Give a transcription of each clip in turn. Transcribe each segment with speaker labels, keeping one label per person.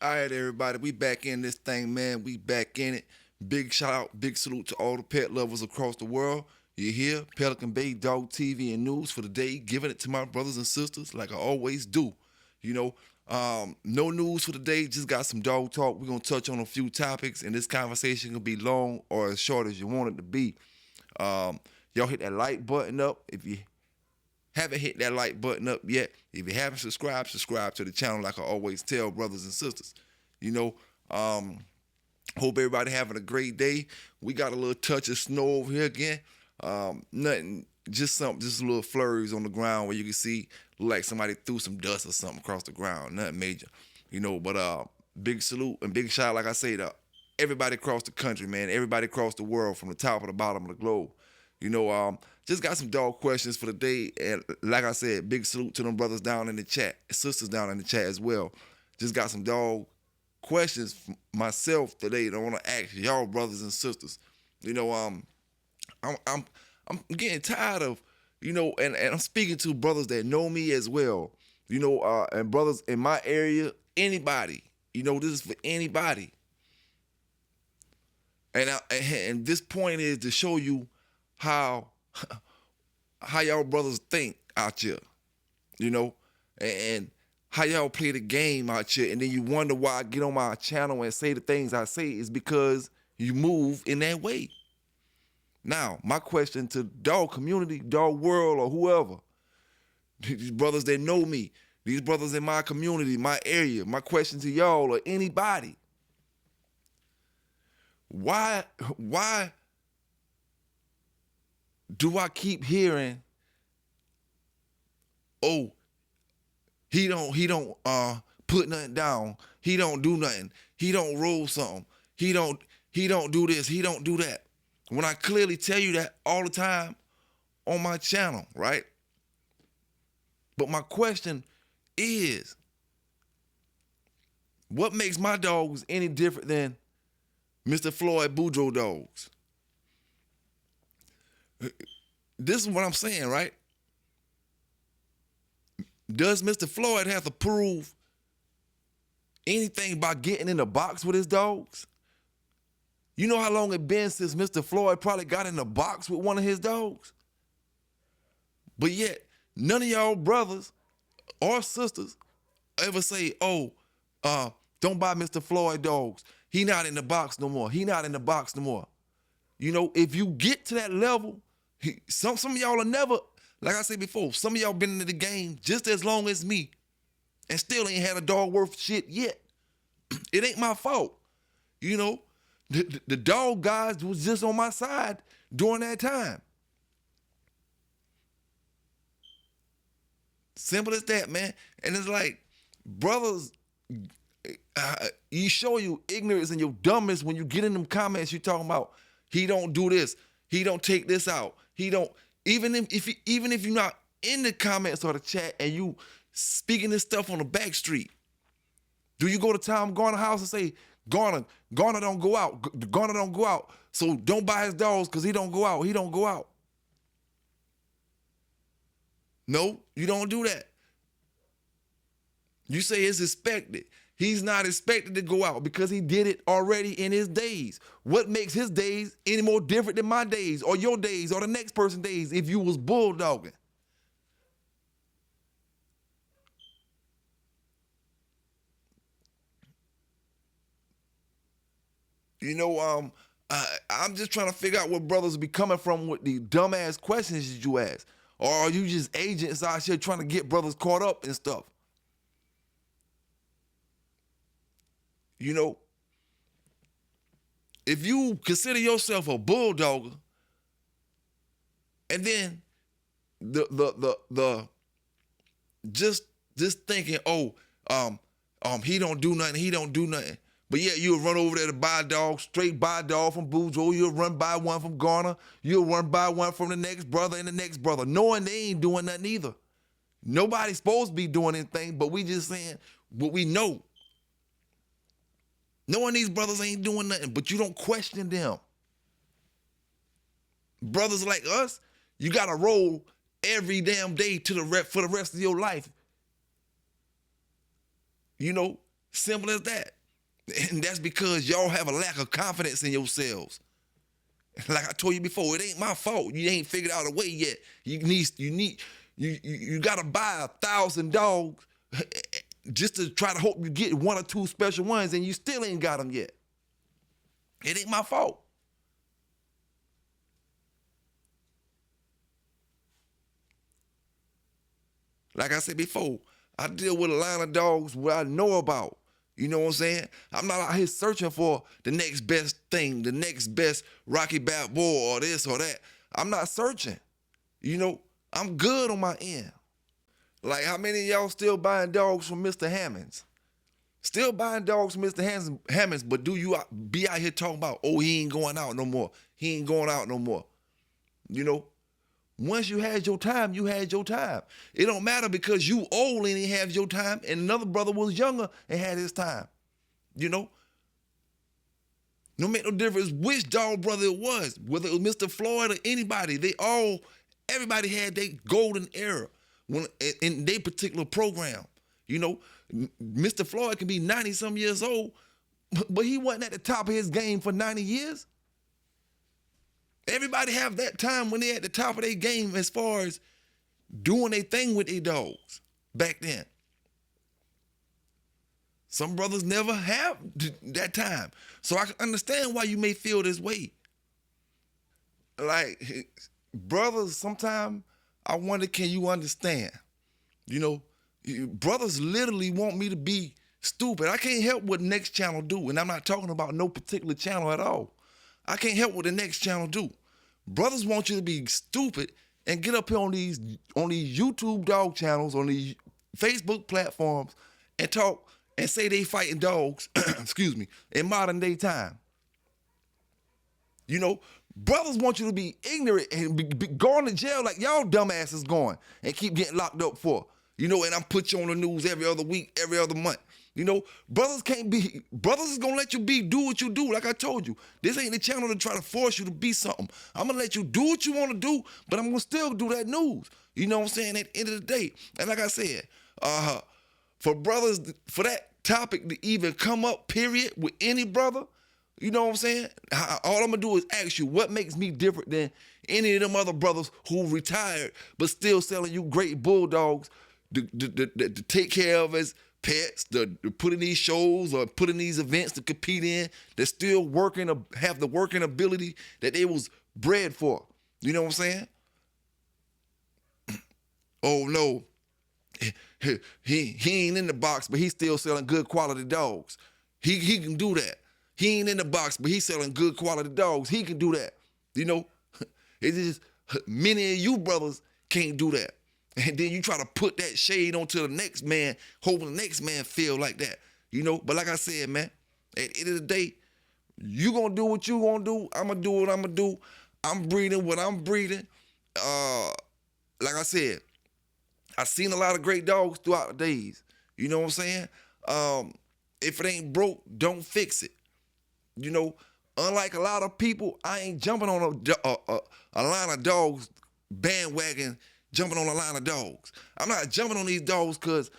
Speaker 1: All right, everybody, we back in this thing, man. We back in it. Big shout out, big salute to all the pet lovers across the world. You hear Pelican Bay Dog TV and news for the day, giving it to my brothers and sisters like I always do. You know, no news for the day, just got some dog talk. We're gonna touch on a few topics, and this conversation can be long or as short as you want it to be. Y'all hit that like button up if you haven't hit that like button up yet. If you haven't subscribed, subscribe to the channel like I always tell brothers and sisters. You know, hope everybody having a great day. We got a little touch of snow over here again. Nothing, just a little flurries on the ground where you can see like somebody threw some dust or something across the ground. Nothing major, but big salute and big shout, like I say, to everybody across the country, man. Everybody across the world, from the top to the bottom of the globe. Just got some dog questions for the day, and like I said, big salute to them brothers down in the chat, sisters down in the chat as well. Just got some dog questions for myself today that I want to ask y'all, brothers and sisters. I'm getting tired of, and I'm speaking to brothers that know me as well, and brothers in my area, anybody, this is for anybody. And this point is to show you how y'all brothers think out here, and how y'all play the game out here. And then you wonder why I get on my channel and say the things I say is because you move in that way. Now, my question to dog community, dog world, or whoever, these brothers that know me, these brothers in my community, my area, my question to y'all or anybody, why do I keep hearing, oh, he don't put nothing down, he don't do nothing, he don't roll something, he don't do this, he don't do that, when I clearly tell you that all the time on my channel, right? But my question is, what makes my dogs any different than Mr. Floyd Boudreaux dogs? This is what I'm saying, right? Does Mr. Floyd have to prove anything by getting in the box with his dogs? You know how long it been since Mr. Floyd probably got in the box with one of his dogs? But yet, none of y'all brothers or sisters ever say, oh, don't buy Mr. Floyd dogs. He not in the box no more. He not in the box no more. If you get to that level, some of y'all are never, like I said before, some of y'all been into the game just as long as me and still ain't had a dog worth shit yet. It ain't my fault. The dog guys was just on my side during that time. Simple as that, man. And it's like, brothers, you show you ignorance and your dumbness when you get in them comments. You talking about he don't do this, he don't take this out, he don't. Even if you're not in the comments or the chat and you speaking this stuff on the back street, do you go to Tom Garner house and say, Garner don't go out, Garner don't go out, so don't buy his dogs because he don't go out, he don't go out? No, you don't do that. You say it's expected. He's not expected to go out because he did it already in his days. What makes his days any more different than my days or your days or the next person's days if you was bulldogging? I'm just trying to figure out where brothers be coming from with the dumbass questions that you ask. Or are you just agents out here trying to get brothers caught up and stuff? If you consider yourself a bulldogger, and then the just thinking, oh, he don't do nothing, but yeah, you'll run over there to buy a dog, straight buy a dog from Boudreaux, you'll run by one from Garner, you'll run by one from the next brother and the next brother, knowing they ain't doing nothing either. Nobody's supposed to be doing anything, but we just saying what we know. Knowing these brothers ain't doing nothing, but you don't question them. Brothers like us, you gotta roll every damn day for the rest of your life. Simple as that. And that's because y'all have a lack of confidence in yourselves. Like I told you before, it ain't my fault. You ain't figured out a way yet. You gotta buy 1,000 dogs just to try to hope you get one or two special ones, and you still ain't got them yet. It ain't my fault. Like I said before, I deal with a line of dogs what I know about. You know what I'm saying? I'm not out here searching for the next best thing, the next best Rocky Balboa or this or that. I'm not searching. You know, I'm good on my end. Like, how many of y'all still buying dogs from Mr. Hammonds? Still buying dogs from Mr. Hammonds, but do you be out here talking about, oh, he ain't going out no more. He ain't going out no more. You know? Once you had your time, you had your time. It don't matter because you old and he have your time, and another brother was younger and had his time. You know? No make no difference which dog brother it was, whether it was Mr. Floyd or anybody. Everybody had their golden era in their particular program. You know, Mr. Floyd can be 90-some years old, but he wasn't at the top of his game for 90 years. Everybody have that time when they're at the top of their game as far as doing their thing with their dogs back then. Some brothers never have that time. So I can understand why you may feel this way. Like, brothers, sometimes I wonder, can you understand? You know, brothers literally want me to be stupid. I can't help what next channel do, and I'm not talking about no particular channel at all. I can't help what the next channel do. Brothers want you to be stupid and get up here on these YouTube dog channels, on these Facebook platforms, and talk and say they fighting dogs, excuse me, in modern day time. You know, brothers want you to be ignorant and be going to jail like y'all dumbasses going and keep getting locked up for. You know, and I'm put you on the news every other week, every other month. You know, brothers is gonna let you do what you do. Like I told you, this ain't the channel to try to force you to be something. I'm gonna let you do what you wanna do, but I'm gonna still do that news. You know what I'm saying? At the end of the day. And like I said, for brothers, for that topic to even come up, period, with any brother, you know what I'm saying? All I'm gonna do is ask you, what makes me different than any of them other brothers who retired but still selling you great bulldogs to take care of as pets, to put in these shows or put in these events to compete in, they're still working, have the working ability that they was bred for. You know what I'm saying? Oh no, he ain't in the box, but he's still selling good quality dogs. He can do that. He ain't in the box, but he's selling good quality dogs. He can do that. You know, it's just many of you brothers can't do that. And then you try to put that shade onto the next man, hoping the next man feel like that, you know? But like I said, man, at the end of the day, you gonna do what you gonna do. I'm gonna do what I'm gonna do. I'm breeding what I'm breeding. Like I said, I've seen a lot of great dogs throughout the days. You know what I'm saying? If it ain't broke, don't fix it. You know, unlike a lot of people, I ain't jumping on a line of dogs bandwagon, jumping on a line of dogs. I'm not jumping on these dogs because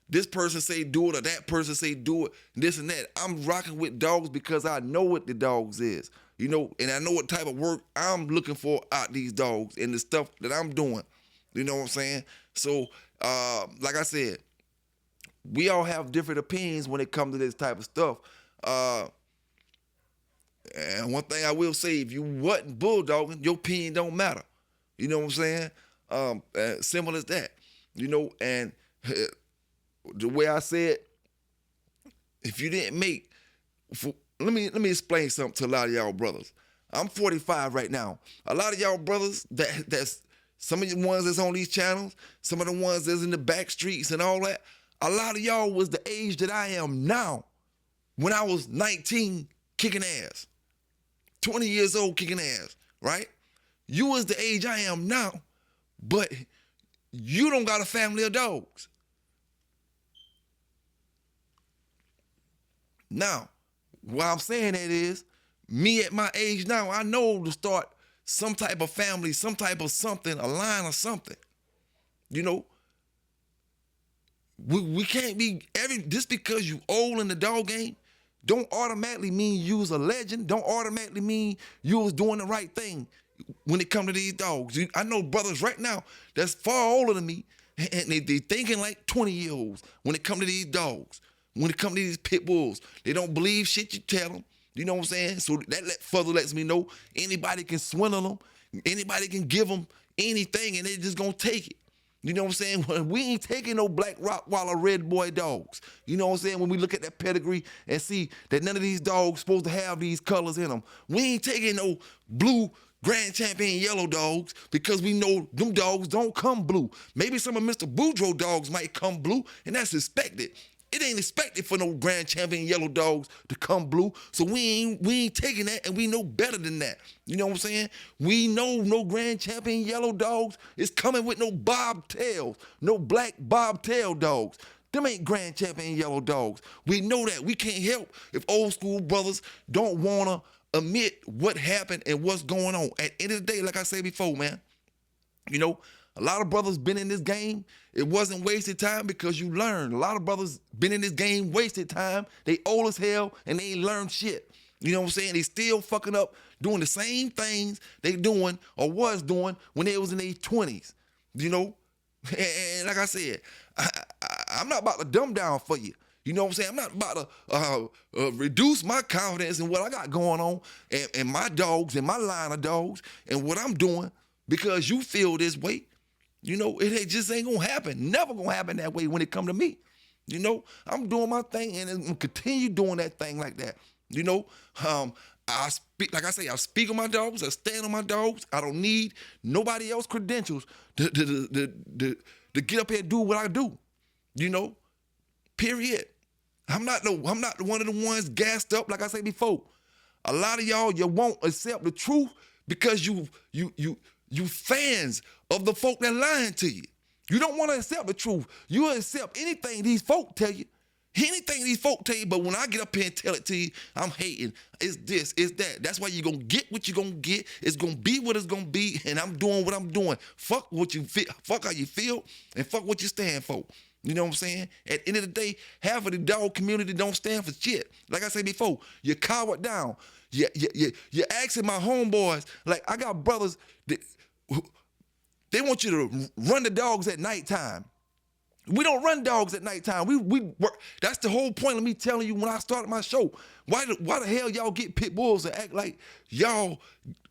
Speaker 1: this person say do it or that person say do it, this and that. I'm rocking with dogs because I know what the dogs is, you know, and I know what type of work I'm looking for out these dogs and the stuff that I'm doing. You know what I'm saying? So, like I said, we all have different opinions when it comes to this type of stuff. And one thing I will say, if you wasn't bulldogging, your opinion don't matter. You know what I'm saying? Simple as that, you know. And the way I said, if you didn't make, let me explain something to a lot of y'all brothers. I'm 45 right now. A lot of y'all brothers that's some of the ones that's on these channels, some of the ones that's in the back streets and all that. A lot of y'all was the age that I am now when I was 19 kicking ass, 20 years old kicking ass, right? You was the age I am now, but you don't got a family of dogs. Now, why I'm saying that is, me at my age now, I know to start some type of family, some type of something, a line or something. You know, We can't be just because you old in the dog game, don't automatically mean you was a legend. Don't automatically mean you was doing the right thing when it comes to these dogs. I know brothers right now that's far older than me, and they thinking like 20-year-olds when it comes to these dogs. When it comes to these pit bulls, they don't believe shit you tell them. You know what I'm saying? So that further lets me know anybody can swindle them. Anybody can give them anything, and they just gonna take it. You know what I'm saying? We ain't taking no black Rottweiler red boy dogs. You know what I'm saying? When we look at that pedigree and see that none of these dogs supposed to have these colors in them. We ain't taking no blue Grand Champion yellow dogs because we know them dogs don't come blue. Maybe some of Mr. Boudreaux dogs might come blue, and that's expected. It ain't expected for no Grand Champion yellow dogs to come blue. So we ain't taking that, and we know better than that. You know what I'm saying? We know no Grand Champion yellow dogs is coming with no bobtails, no black bobtail dogs. Them ain't Grand Champion yellow dogs. We know that. We can't help if old school brothers don't want to admit what happened and what's going on. At the end of the day, like I said before, man, you know, a lot of brothers been in this game. It wasn't wasted time because you learned. A lot of brothers been in this game, wasted time. They old as hell and they ain't learned shit. You know what I'm saying? They still fucking up doing the same things they doing or was doing when they was in their 20s. You know? And like I said, I'm not about to dumb down for you. You know what I'm saying? I'm not about to reduce my confidence in what I got going on and my dogs and my line of dogs and what I'm doing because you feel this way. You know, it just ain't gonna happen. Never gonna happen that way when it come to me. You know, I'm doing my thing and I'm gonna continue doing that thing like that. You know, I speak, like I say, I speak on my dogs, I stand on my dogs. I don't need nobody else credentials to get up here and do what I do. You know, period. I'm not one of the ones gassed up, like I said before. A lot of y'all, you won't accept the truth because you fans of the folk that lying to you. You don't want to accept the truth. You accept anything these folk tell you. Anything these folk tell you, but when I get up here and tell it to you, I'm hating. It's this, it's that. That's why you're going to get what you're going to get. It's going to be what it's going to be, and I'm doing what I'm doing. Fuck what you feel, fuck how you feel, and fuck what you stand for. You know what I'm saying? At the end of the day, half of the dog community don't stand for shit. Like I said before, you cower down. You're asking my homeboys, like I got brothers that they want you to run the dogs at nighttime. We don't run dogs at nighttime. We work. That's the whole point of me telling you when I started my show. Why the hell y'all get pit bulls and act like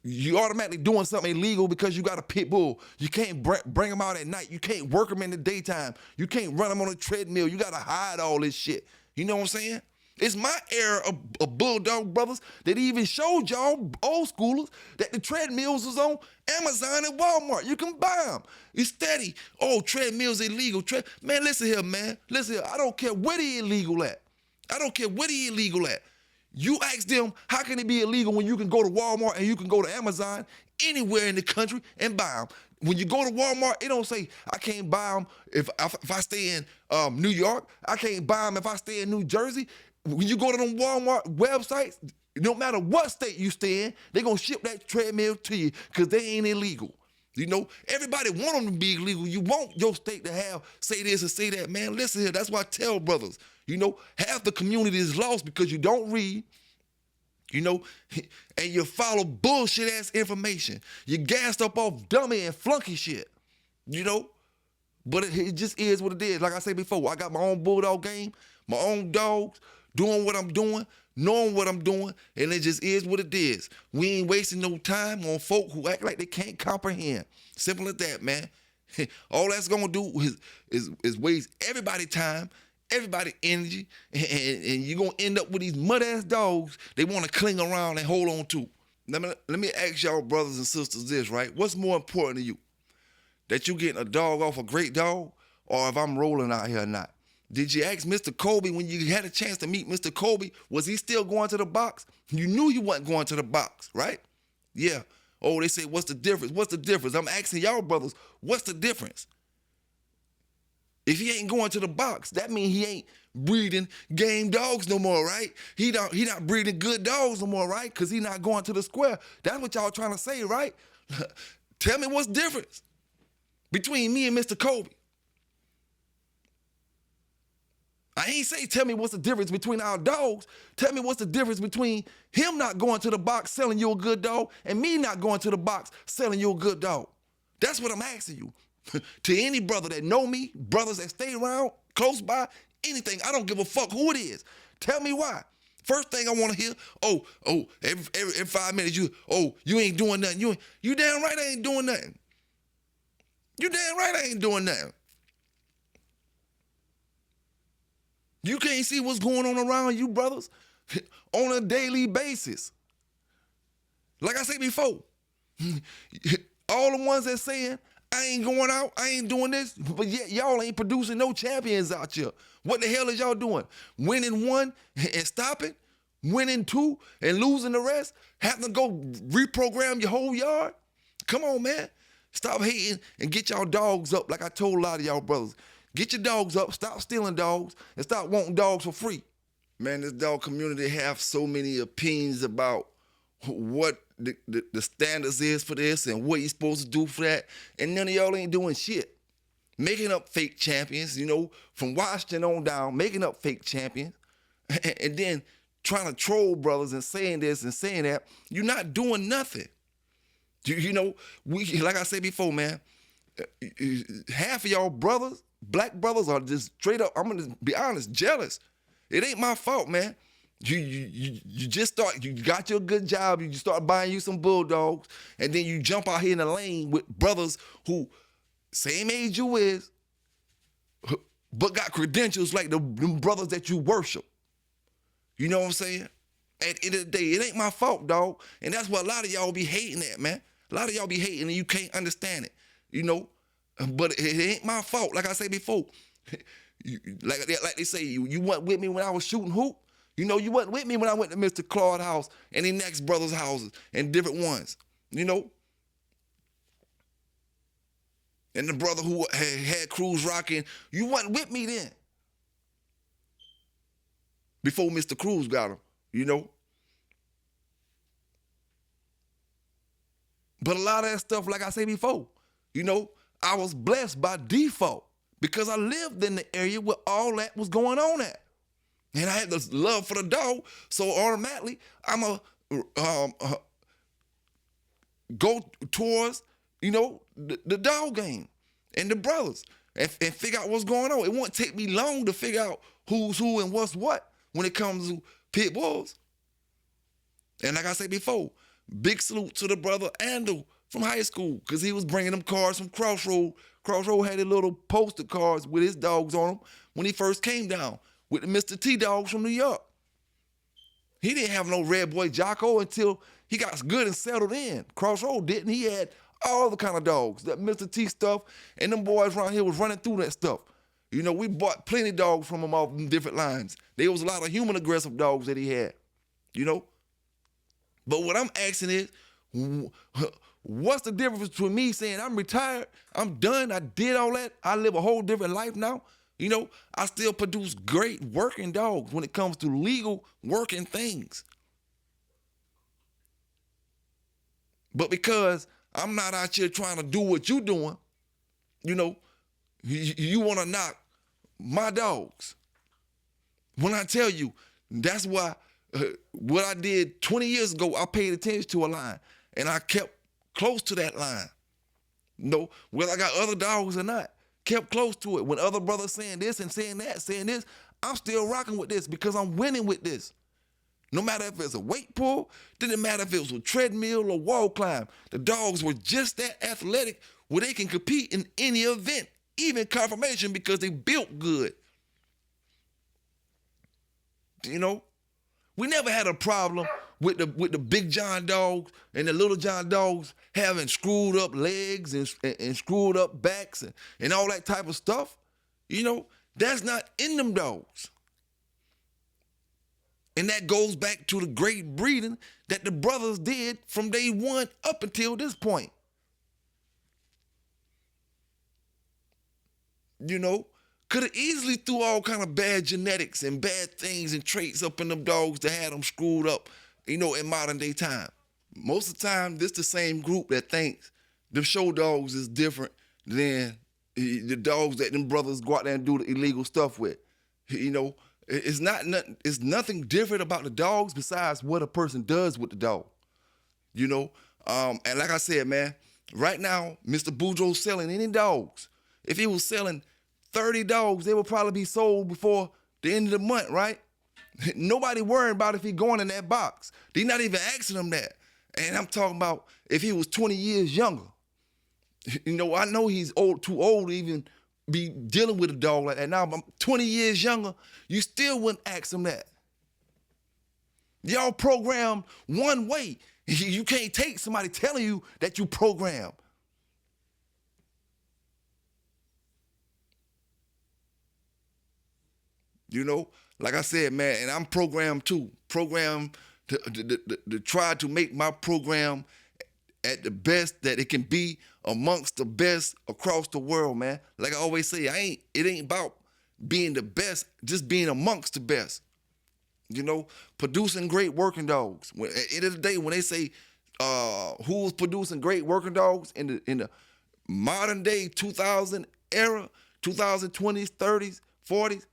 Speaker 1: you automatically doing something illegal because you got a pit bull? You can't bring them out at night. You can't work them in the daytime. You can't run them on a treadmill. You got to hide all this shit. You know what I'm saying? It's my era of Bulldog brothers that even showed y'all old schoolers that the treadmills was on Amazon and Walmart. You can buy them. It's steady. Oh, treadmills illegal. Man, listen here, man. Listen here. I don't care where they illegal at. I don't care where they illegal at. You ask them, how can it be illegal when you can go to Walmart and you can go to Amazon anywhere in the country and buy them? When you go to Walmart, it don't say I can't buy them if I stay in New York. I can't buy them if I stay in New Jersey. When you go to them Walmart websites, no matter what state you stay in, they're going to ship that treadmill to you because they ain't illegal. You know, everybody want them to be illegal. You want your state to say this and say that. Man, listen here, that's why I tell brothers, you know, half the community is lost because you don't read, you know, and you follow bullshit-ass information. You gassed up off dummy and flunky shit, you know. But it just is what it is. Like I said before, I got my own bulldog game, my own dogs, doing what I'm doing, knowing what I'm doing, and it just is what it is. We ain't wasting no time on folk who act like they can't comprehend. Simple as that, man. All that's gonna do is waste everybody time, everybody energy, and you're gonna end up with these mud-ass dogs they wanna cling around and hold on to. Let me ask y'all brothers and sisters this, right? What's more important to you? That you getting a dog off a great dog, or if I'm rolling out here or not? Did you ask Mr. Kobe when you had a chance to meet Mr. Kobe, was he still going to the box? You knew he wasn't going to the box, right? Yeah. Oh, they say, what's the difference? What's the difference? I'm asking y'all brothers, what's the difference? If he ain't going to the box, that means he ain't breeding game dogs no more, right? He not breeding good dogs no more, right? Because he not going to the square. That's what y'all trying to say, right? Tell me what's the difference between me and Mr. Kobe. I ain't say tell me what's the difference between our dogs. Tell me what's the difference between him not going to the box selling you a good dog and me not going to the box selling you a good dog. That's what I'm asking you. To any brother that know me, brothers that stay around, close by, anything, I don't give a fuck who it is. Tell me why. First thing I want to hear, every 5 minutes, you ain't doing nothing. You damn right I ain't doing nothing. You damn right I ain't doing nothing. You can't see what's going on around you, brothers, on a daily basis. Like I said before, all the ones that saying, I ain't going out, I ain't doing this, but yet y'all ain't producing no champions out here. What the hell is y'all doing? Winning one and stopping? Winning two and losing the rest? Having to go reprogram your whole yard? Come on, man. Stop hating and get y'all dogs up like I told a lot of y'all brothers. Get your dogs up, stop stealing dogs, and stop wanting dogs for free. Man, this dog community have so many opinions about what the standards is for this and what you're supposed to do for that, and none of y'all ain't doing shit. Making up fake champions, from Washington on down, making up fake champions, and then trying to troll brothers and saying this and saying that. You're not doing nothing. We, like I said before, man, half of y'all brothers, black brothers, are just straight up, I'm gonna be honest, jealous. It ain't my fault, man. You got your good job, you start buying you some bulldogs, and then you jump out here in the lane with brothers who same age you is, but got credentials like the brothers that you worship. You know what I'm saying? At the end of the day, it ain't my fault, dog. And that's what a lot of y'all be hating at, man. A lot of y'all be hating and you can't understand it, But it ain't my fault. Like I said before, like they say, you weren't with me when I was shooting hoop. You wasn't with me when I went to Mr. Claude's house and the next brother's houses and different ones, And the brother who had Cruz rocking, you wasn't with me then. Before Mr. Cruz got him, But a lot of that stuff, like I said before, I was blessed by default because I lived in the area where all that was going on at. And I had this love for the dog, so automatically I'm go towards, the dog game and the brothers and figure out what's going on. It won't take me long to figure out who's who and what's what when it comes to pit bulls. And like I said before, big salute to the brother Andrew from high school because he was bringing them cars from Crossroad. Crossroad had a little poster cards with his dogs on them when he first came down with the Mr. T dogs from New York. He didn't have no Red Boy Jocko until he got good and settled in. Crossroad didn't. He had all the kind of dogs, that Mr. T stuff, and them boys around here was running through that stuff. We bought plenty of dogs from him off them different lines. There was a lot of human aggressive dogs that he had, But what I'm asking is, what's the difference between me saying I'm retired, I'm done, I did all that, I live a whole different life now? I still produce great working dogs when it comes to legal working things. But because I'm not out here trying to do what you're doing, you want to knock my dogs. When I tell you, that's why what I did 20 years ago, I paid attention to a line and I kept close to that line. Whether I got other dogs or not, kept close to it. When other brothers saying this and saying that, saying this, I'm still rocking with this because I'm winning with this. No matter if it's a weight pull, didn't matter if it was a treadmill or wall climb. The dogs were just that athletic where they can compete in any event, even confirmation because they built good. We never had a problem with the big John dogs and the little John dogs having screwed up legs and screwed up backs and all that type of stuff. That's not in them dogs. And that goes back to the great breeding that the brothers did from day one up until this point. Could have easily threw all kind of bad genetics and bad things and traits up in them dogs that had them screwed up, in modern day time. Most of the time, this the same group that thinks the show dogs is different than the dogs that them brothers go out there and do the illegal stuff with. You know, it's nothing different about the dogs besides what a person does with the dog. You know, and like I said, man, right now, Mr. Boudreaux's selling any dogs. If he was selling 30 dogs, they would probably be sold before the end of the month, right? Nobody worrying about if he going in that box. They're not even asking him that. And I'm talking about if he was 20 years younger. You know, I know he's too old to even be dealing with a dog like that. Now, I'm 20 years younger, you still wouldn't ask him that. Y'all programmed one way. You can't take somebody telling you that you programmed. You know, like I said, man, and I'm programmed too. Programmed to try to make my program at the best that it can be amongst the best across the world, man. Like I always say, it ain't about being the best, just being amongst the best. You know, producing great working dogs. At the end of the day, when they say who's producing great working dogs in the modern day 2000 era, 2020s, 30s, 40s,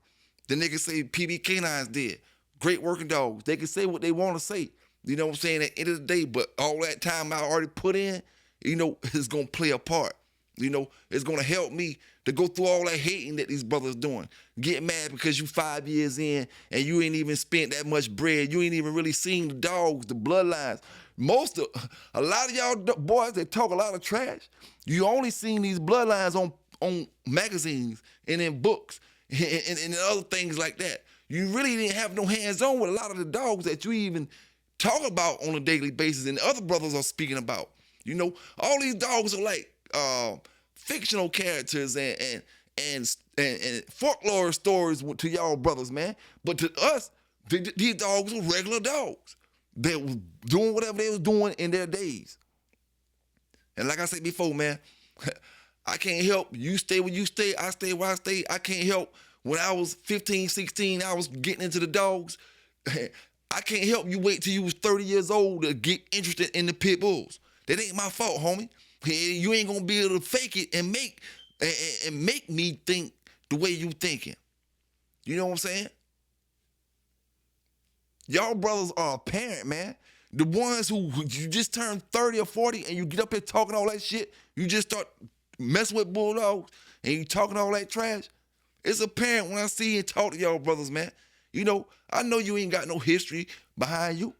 Speaker 1: the niggas say PB K9s did. Great working dogs. They can say what they want to say. You know what I'm saying? At the end of the day, but all that time I already put in, you know, it's going to play a part. You know, it's going to help me to go through all that hating that these brothers doing. Get mad because you 5 years in and you ain't even spent that much bread. You ain't even really seen the dogs, the bloodlines. A lot of y'all boys that talk a lot of trash, you only seen these bloodlines on magazines and in books and other things like that. You really didn't have no hands-on with a lot of the dogs that you even talk about on a daily basis and other brothers are speaking about. You know, all these dogs are like fictional characters and folklore stories to y'all brothers, man. But to us, these dogs were regular dogs. They was doing whatever they was doing in their days. And like I said before, man, I can't help you stay where you stay, I stay where I stay. I can't help when I was 15, 16, I was getting into the dogs. I can't help you wait till you was 30 years old to get interested in the pit bulls. That ain't my fault, homie. You ain't gonna be able to fake it and make me think the way you thinking. You know what I'm saying? Y'all brothers are apparent, man. The ones who you just turned 30 or 40 and you get up here talking all that shit, you just start messing with bulldogs and you talking all that trash. It's apparent when I see and talk to y'all brothers, man. You know, I know you ain't got no history behind you.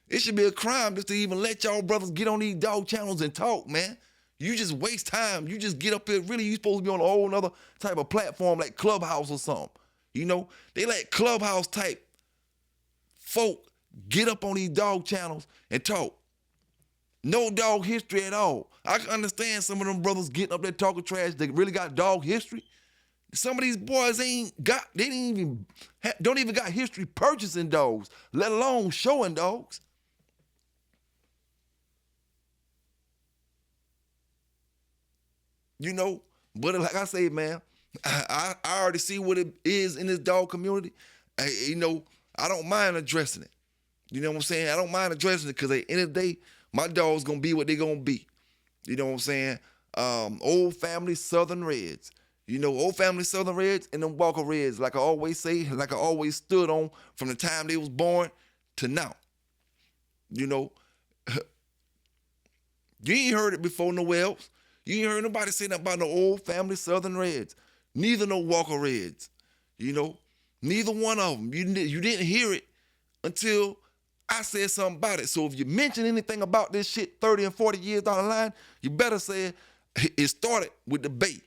Speaker 1: It should be a crime just to even let y'all brothers get on these dog channels and talk, man. You just waste time. You just get up here. Really, you supposed to be on a whole nother type of platform like Clubhouse or something. You know, they let Clubhouse type folk get up on these dog channels and talk. No dog history at all. I can understand some of them brothers getting up there talking trash. They really got dog history. Some of these boys don't even got history purchasing dogs, let alone showing dogs. You know, but like I say, man, I already see what it is in this dog community. You know, I don't mind addressing it. You know what I'm saying? I don't mind addressing it because at the end of the day, my dog's going to be what they're going to be. You know what I'm saying? Old family Southern Reds. You know, old family Southern Reds and them Walker Reds, like I always say, like I always stood on from the time they was born to now. You know, you ain't heard it before nowhere else. You ain't heard nobody say nothing about no old family Southern Reds. Neither no Walker Reds. You know, neither one of them. You didn't hear it until I said something about it. So if you mention anything about this shit 30 and 40 years down the line, you better say it started with the bait.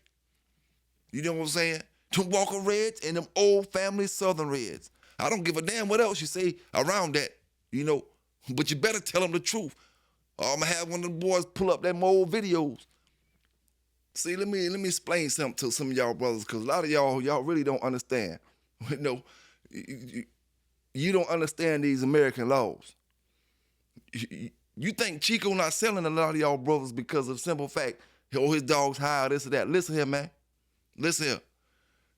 Speaker 1: You know what I'm saying? Them Walker Reds and them old family Southern Reds. I don't give a damn what else you say around that, you know, but you better tell them the truth. Or I'm going to have one of the boys pull up them old videos. See, let me explain something to some of y'all brothers, because a lot of y'all really don't understand. You know, you don't understand these American laws. You think Chico not selling a lot of y'all brothers because of simple fact, oh, his dog's high, this or that. Listen here, man. Listen here.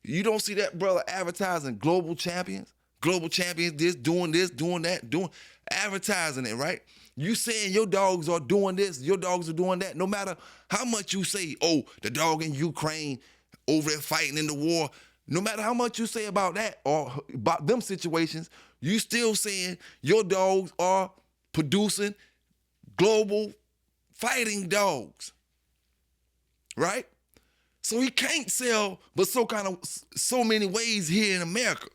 Speaker 1: You don't see that brother advertising global champions? Global champions, this, doing that, advertising it, right? You saying your dogs are doing this, your dogs are doing that. No matter how much you say, oh, the dog in Ukraine over there fighting in the war. no matter how much you say about that or about them situations, you still saying your dogs are producing global fighting dogs, right? So he can't sell but so many ways here in America.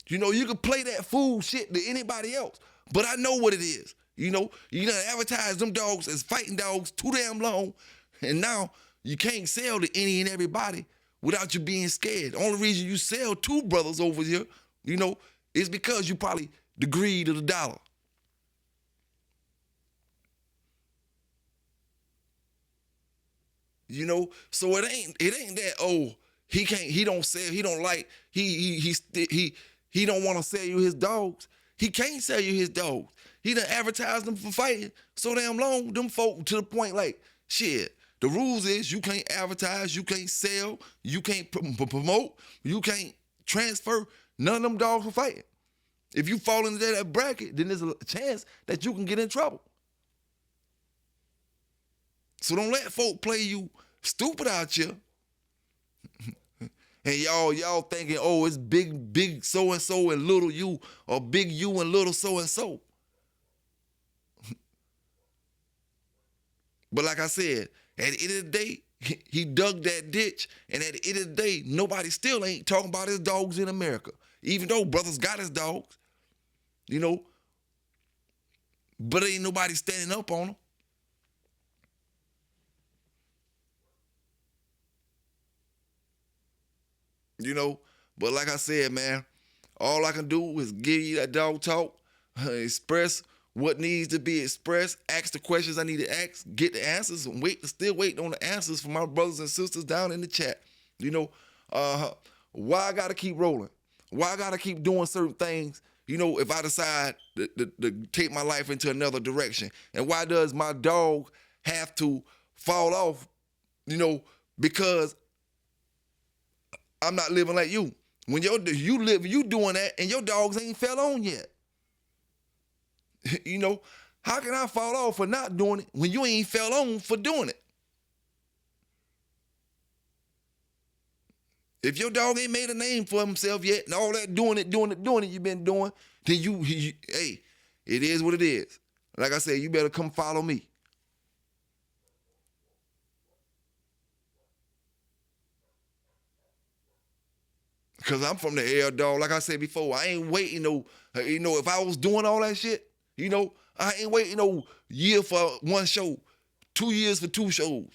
Speaker 1: You know, you can play that fool shit to anybody else, but I know what it is. You know, you done advertise them dogs as fighting dogs too damn long, and now you can't sell to any and everybody without you being scared. The only reason you sell two brothers over here, you know, is because you probably the greed of the dollar. You know, so it ain't that, oh, he don't want to sell you his dogs. He can't sell you his dogs. He done advertised them for fighting so damn long, them folk to the point like, shit, the rules is you can't advertise, you can't sell, you can't promote, you can't transfer none of them dogs for fighting. If you fall into that bracket, then there's a chance that you can get in trouble. So don't let folk play you stupid out here. And y'all thinking, oh, it's big so-and-so and little you, or big you and little so-and-so. But like I said, at the end of the day, he dug that ditch, and at the end of the day, nobody still ain't talking about his dogs in America. Even though brothers got his dogs, you know, but ain't nobody standing up on them. You know, but like I said, man, all I can do is give you that dog talk, express what needs to be expressed, ask the questions I need to ask, get the answers, and still waiting on the answers from my brothers and sisters down in the chat. You know, why I gotta keep rolling? Why I gotta keep doing certain things? You know, if I decide to take my life into another direction, and why does my dog have to fall off? You know, because I'm not living like you. When you doing that, and your dogs ain't fell on yet. You know, how can I fall off for not doing it when you ain't fell on for doing it? If your dog ain't made a name for himself yet, and all that doing it you've been doing, then hey, it is what it is. Like I said, you better come follow me. Because I'm from the air, dog. Like I said before, I ain't waiting if I was doing all that shit, I ain't waiting no year for one show, 2 years for 2 shows.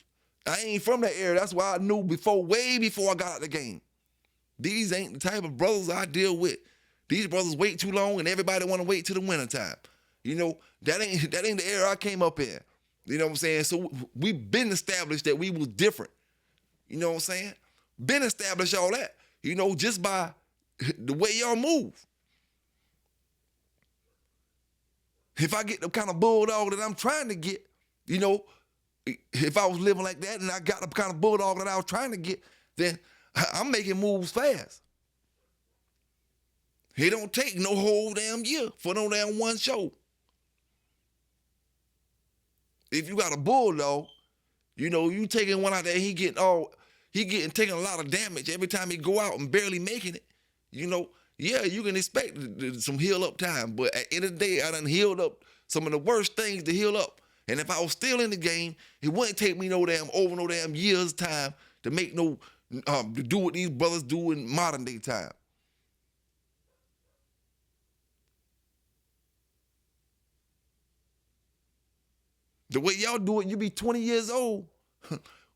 Speaker 1: I ain't from that area. That's why I knew way before I got out the game. These ain't the type of brothers I deal with. These brothers wait too long, and everybody want to wait till the wintertime. You know, that ain't the era I came up in. You know what I'm saying? So we been established that we was different. You know what I'm saying? Been established all that. You know, just by the way y'all move. If I get the kind of bulldog that I'm trying to get, you know, if I was living like that and I got the kind of bulldog that I was trying to get, then I'm making moves fast. It don't take no whole damn year for no damn one show. If you got a bulldog, you know, you taking one out there, taking a lot of damage every time he go out and barely making it. You know, yeah, you can expect some heal up time, but at the end of the day, I done healed up some of the worst things to heal up. And if I was still in the game, it wouldn't take me no damn years time to make to do what these brothers do in modern day time. The way y'all do it, you be 20 years old.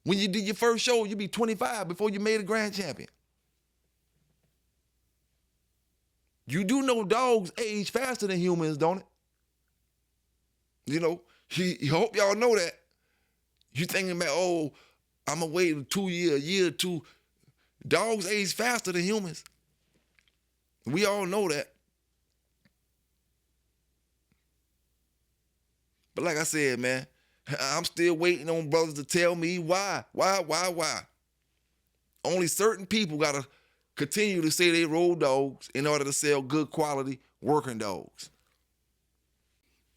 Speaker 1: When you did your first show, you be 25 before you made a grand champion. You do know dogs age faster than humans, don't it? You know, you hope y'all know that. You thinking about, oh, I'm going to wait 2 years, a year or two. Dogs age faster than humans. We all know that. But like I said, man, I'm still waiting on brothers to tell me why. Only certain people got to continue to say they roll dogs in order to sell good quality working dogs.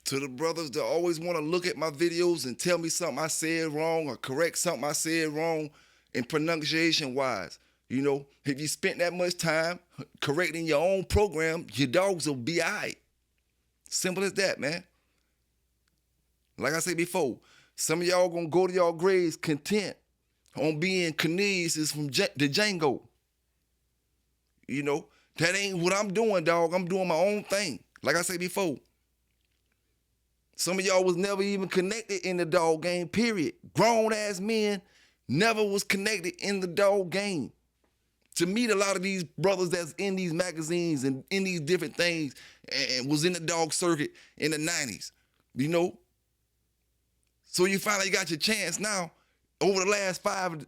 Speaker 1: To the brothers that always want to look at my videos and tell me something I said wrong or correct something I said wrong in pronunciation wise, You know, if you spent that much time correcting your own program, your dogs will be all right. Simple as that, man. Like I said before, some of y'all gonna go to y'all graves content on being Canadians from the Django. You know, that ain't what I'm doing, dog. I'm doing my own thing. Like I said before, some of y'all was never even connected in the dog game, period. Grown ass men never was connected in the dog game. To meet a lot of these brothers that's in these magazines and in these different things and was in the dog circuit in the 90s, you know? So you finally got your chance now. Over the last 5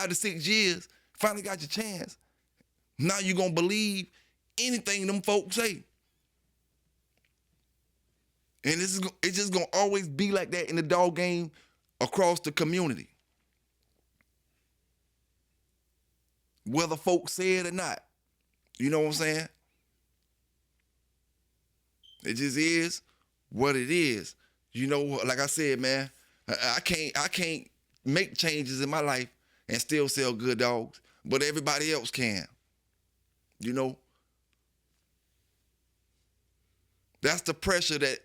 Speaker 1: to 6 years, finally got your chance. Now you gonna believe anything them folks say. And it's just gonna always be like that in the dog game across the community. Whether folks say it or not. You know what I'm saying? It just is what it is. You know, like I said, man, I can't make changes in my life and still sell good dogs, but everybody else can. You know? That's the pressure that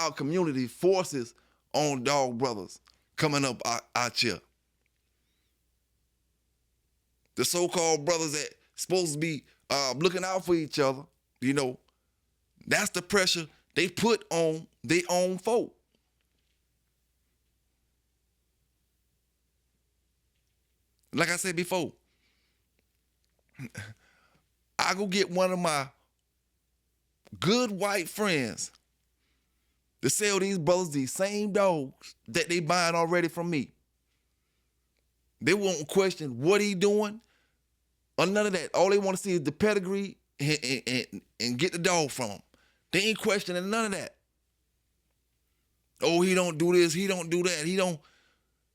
Speaker 1: our community forces on dog brothers coming up out here. The so-called brothers that supposed to be looking out for each other, you know, that's the pressure they put on their own folk. Like I said before, I go get one of my good white friends to sell these brothers these same dogs that they buying already from me. They won't question what he doing or none of that. All they want to see is the pedigree and get the dog from him. They ain't questioning none of that. Oh, he don't do this, he don't do that, he don't.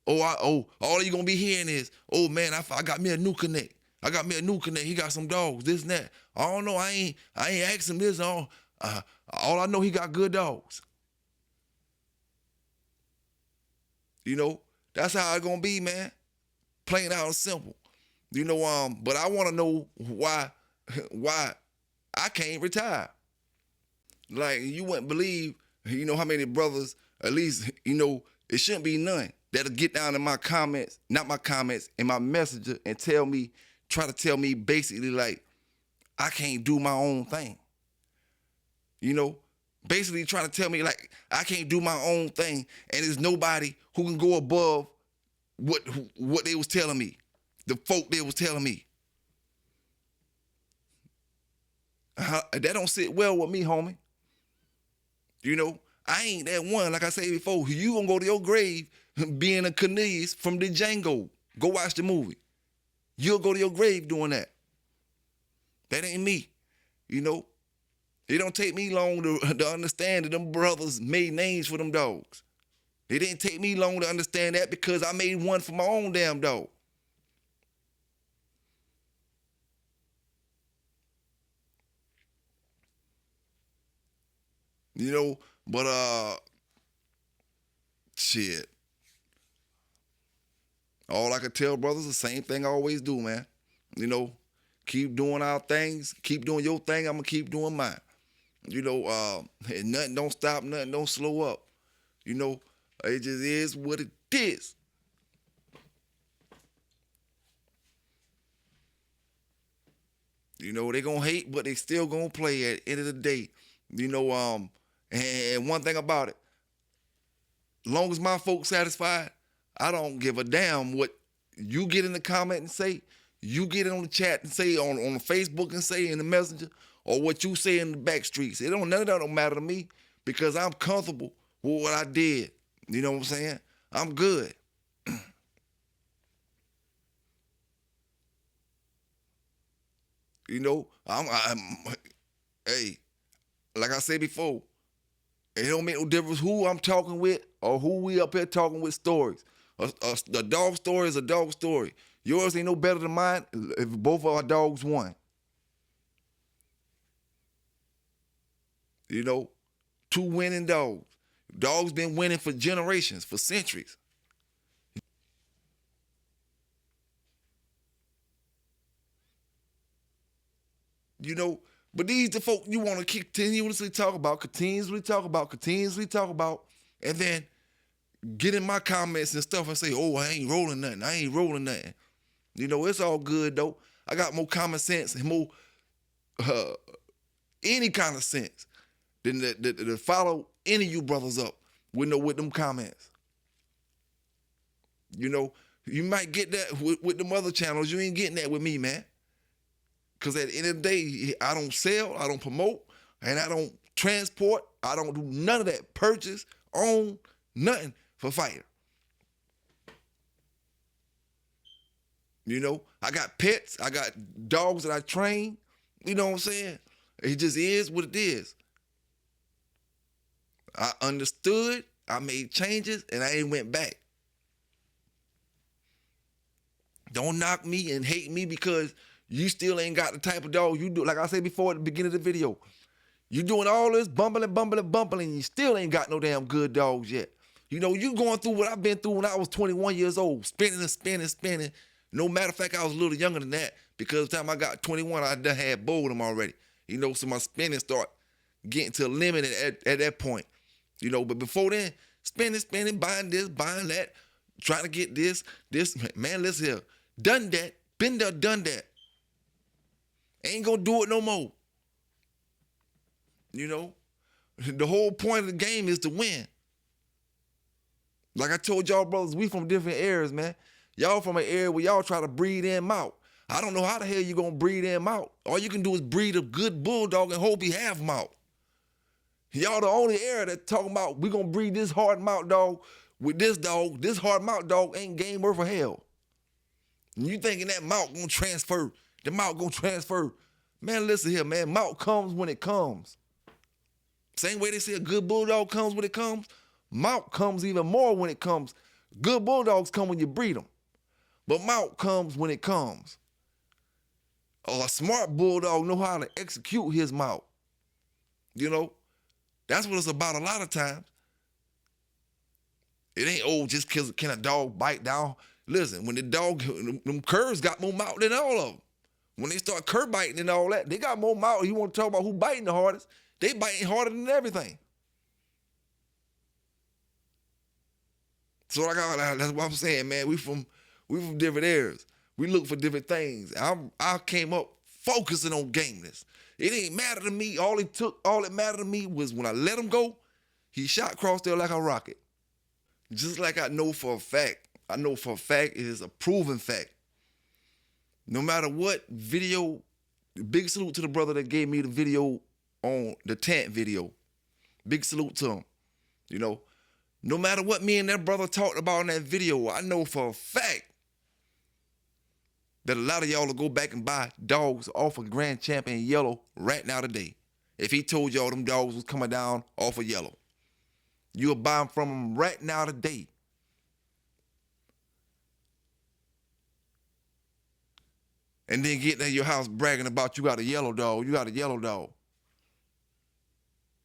Speaker 1: All you gonna be hearing is, oh man, I got me a new connect. I got me a new connect. He got some dogs, this and that. I don't know. I ain't asked him this. All I know, he got good dogs. You know, that's how it's gonna be, man. Plain out and simple. You know, but I want to know why I can't retire. Like, you wouldn't believe, you know, how many brothers, at least, you know, it shouldn't be none, that'll get down in my comments, not my comments, in my messenger and try to tell me basically like, I can't do my own thing. You know, basically trying to tell me like, I can't do my own thing and there's nobody who can go above what they was telling me, the folk they was telling me. That don't sit well with me, homie. You know, I ain't that one, like I said before, you gonna go to your grave being a Cornelius from the Django. Go watch the movie. You'll go to your grave doing that. That ain't me, you know. It don't take me long to understand that them brothers made names for them dogs. It didn't take me long to understand that because I made one for my own damn dog. You know, but shit. All I could tell brothers, the same thing I always do, man. You know, keep doing our things, keep doing your thing, I'm gonna keep doing mine. You know, nothing don't stop, nothing don't slow up. You know, it just is what it is. You know, they gonna hate, but they still gonna play at the end of the day. You know, and one thing about it, long as my folks satisfied, I don't give a damn what you get in the comment and say, you get it on the chat and say, on the Facebook and say in the messenger, or what you say in the back streets. None of that don't matter to me because I'm comfortable with what I did. You know what I'm saying? I'm good. You know, hey, like I said before, it don't make no difference who I'm talking with or who we up here talking with stories. A dog story is a dog story. Yours ain't no better than mine if both of our dogs won. You know, 2 winning dogs. Dogs been winning for generations, for centuries. You know, but these the folk you want to continuously talk about, and then get in my comments and stuff and say, oh, I ain't rolling nothing. You know, it's all good though. I got more common sense and more any kind of sense than to follow any of you brothers up with them comments. You know, you might get that with them other channels. You ain't getting that with me, man. Because at the end of the day, I don't sell, I don't promote, and I don't transport. I don't do none of that. Purchase, own, nothing for fighter. You know, I got pets. I got dogs that I train. You know what I'm saying? It just is what it is. I understood. I made changes, and I ain't went back. Don't knock me and hate me because you still ain't got the type of dog you do. Like I said before at the beginning of the video, you doing all this bumbling, and you still ain't got no damn good dogs yet. You know, you going through what I've been through when I was 21 years old, spinning. No matter of fact, I was a little younger than that because the time I got 21, I done had bowled them already. You know, so my spinning start getting to a limit at that point. You know, but before then, spinning, buying this, buying that, trying to get this. Man, listen here. Done that. Been there, done that. Ain't gonna do it no more. You know? The whole point of the game is to win. Like I told y'all brothers, we from different areas, man. Y'all from an area where y'all try to breed them out. I don't know how the hell you gonna breed them out. All you can do is breed a good bulldog and hope he have them out. Y'all the only area that talking about we gonna breed this hard mouth dog with this dog. This hard mouth dog ain't game worth of hell. And you thinking that mouth gonna transfer. The mouth gonna transfer. Man, listen here, man. Mouth comes when it comes. Same way they say a good bulldog comes when it comes. Mouth comes even more when it comes. Good bulldogs come when you breed them. But mouth comes when it comes. A smart bulldog know how to execute his mouth. You know? That's what it's about a lot of times. It ain't, oh, just cause can a dog bite down? Listen, when the dog, them curs got more mouth than all of them. When they start cur biting and all that, they got more mouth. You want to talk about who biting the hardest? They biting harder than everything. So that's what I'm saying, man. We from different areas. We look for different things. I came up focusing on gameness. It ain't matter to me. All it mattered to me was when I let him go, he shot across there like a rocket. Just like I know for a fact, it is a proven fact. No matter what video, big salute to the brother that gave me the video on the tent video. Big salute to him. You know, no matter what me and that brother talked about in that video, I know for a fact that a lot of y'all will go back and buy dogs off of Grand Champion Yellow right now today. If he told y'all them dogs was coming down off of Yellow, you'll buy them from him right now today. And then get in your house bragging about you got a yellow dog.